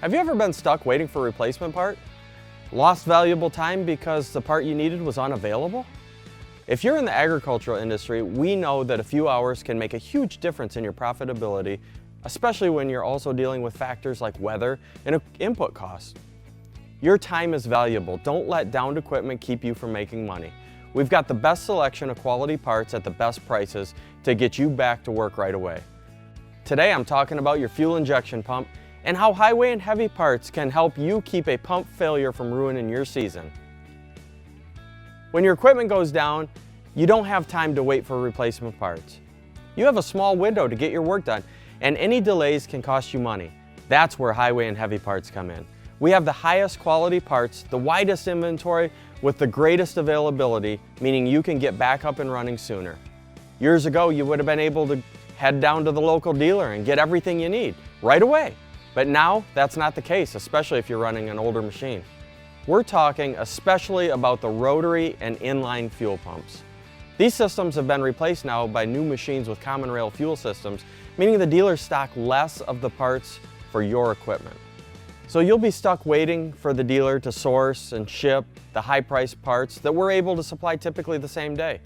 Have you ever been stuck waiting for a replacement part? Lost valuable time because the part you needed was unavailable? If you're in the agricultural industry, we know that a few hours can make a huge difference in your profitability, especially when you're also dealing with factors like weather and input costs. Your time is valuable. Don't let downed equipment keep you from making money. We've got the best selection of quality parts at the best prices to get you back to work right away. Today I'm talking about your fuel injection pump and how highway and heavy parts can help you keep a pump failure from ruining your season. When your equipment goes down, you don't have time to wait for replacement parts. You have a small window to get your work done, and any delays can cost you money. That's where highway and heavy parts come in. We have the highest quality parts, the widest inventory, with the greatest availability, meaning you can get back up and running sooner. Years ago, you would have been able to head down to the local dealer and get everything you need right away. But now, that's not the case, especially if you're running an older machine. We're talking especially about the rotary and inline fuel pumps. These systems have been replaced now by new machines with common rail fuel systems, meaning the dealers stock less of the parts for your equipment. So you'll be stuck waiting for the dealer to source and ship the high-priced parts that we're able to supply typically the same day.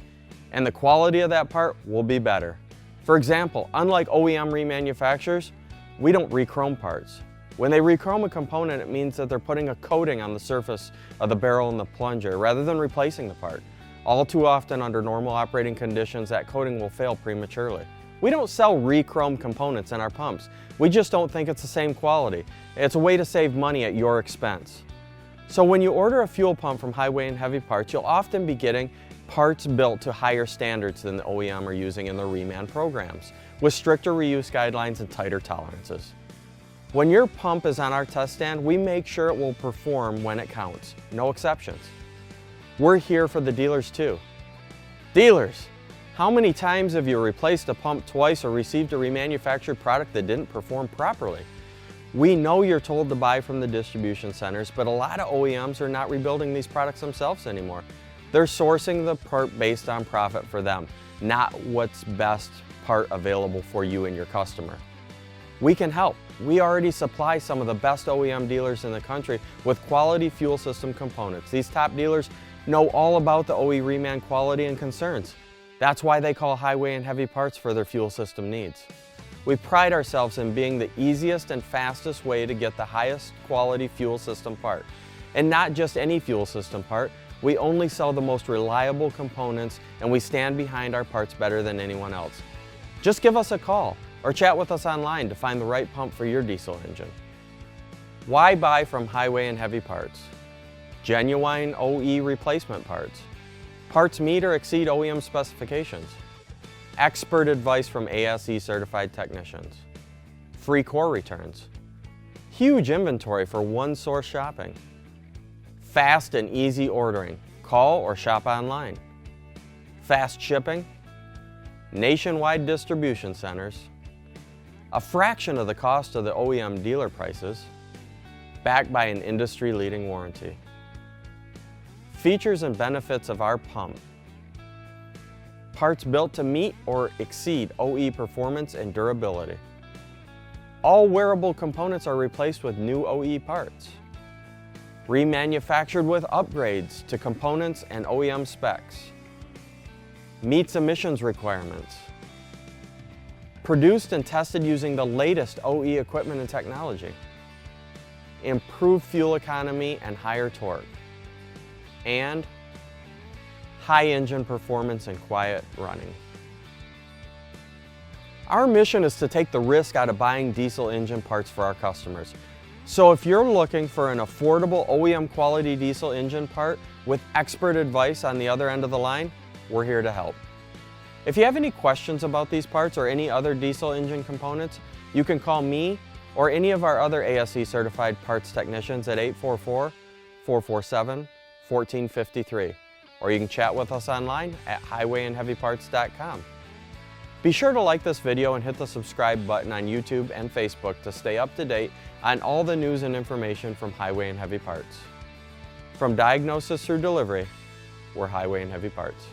And the quality of that part will be better. For example, unlike OEM remanufacturers, we don't rechrome parts. When they rechrome a component, it means that they're putting a coating on the surface of the barrel and the plunger rather than replacing the part. All too often, under normal operating conditions, that coating will fail prematurely. We don't sell Rechrome components in our pumps. We just don't think it's the same quality. It's a way to save money at your expense. So when you order a fuel pump from Highway and Heavy Parts, you'll often be getting parts built to higher standards than the OEM are using in their reman programs, with stricter reuse guidelines and tighter tolerances. When your pump is on our test stand, we make sure it will perform when it counts, no exceptions. We're here for the dealers too. Dealers, how many times have you replaced a pump twice or received a remanufactured product that didn't perform properly? We know you're told to buy from the distribution centers, but a lot of OEMs are not rebuilding these products themselves anymore. They're sourcing the part based on profit for them, not what's best part available for you and your customer. We can help. We already supply some of the best OEM dealers in the country with quality fuel system components. These top dealers know all about the OE reman quality and concerns. That's why they call Highway and Heavy Parts for their fuel system needs. We pride ourselves in being the easiest and fastest way to get the highest quality fuel system part. And not just any fuel system part, we only sell the most reliable components, and we stand behind our parts better than anyone else. Just give us a call or chat with us online to find the right pump for your diesel engine. Why buy from Highway and Heavy Parts? Genuine OE replacement parts. Parts meet or exceed OEM specifications. Expert advice from ASE certified technicians. Free core returns. Huge inventory for one source shopping. Fast and easy ordering. Call or shop online. Fast shipping. Nationwide distribution centers. A fraction of the cost of the OEM dealer prices. Backed by an industry-leading warranty. Features and benefits of our pump. Parts built to meet or exceed OE performance and durability. All wearable components are replaced with new OE parts. Remanufactured with upgrades to components and OEM specs. Meets emissions requirements. Produced and tested using the latest OE equipment and technology. Improved fuel economy and higher torque. And high engine performance and quiet running. Our mission is to take the risk out of buying diesel engine parts for our customers. So if you're looking for an affordable OEM quality diesel engine part with expert advice on the other end of the line, we're here to help. If you have any questions about these parts or any other diesel engine components, you can call me or any of our other ASE certified parts technicians at 844-447-1453. Or you can chat with us online at highwayandheavyparts.com. Be sure to like this video and hit the subscribe button on YouTube and Facebook to stay up to date on all the news and information from Highway and Heavy Parts. From diagnosis through delivery, we're Highway and Heavy Parts.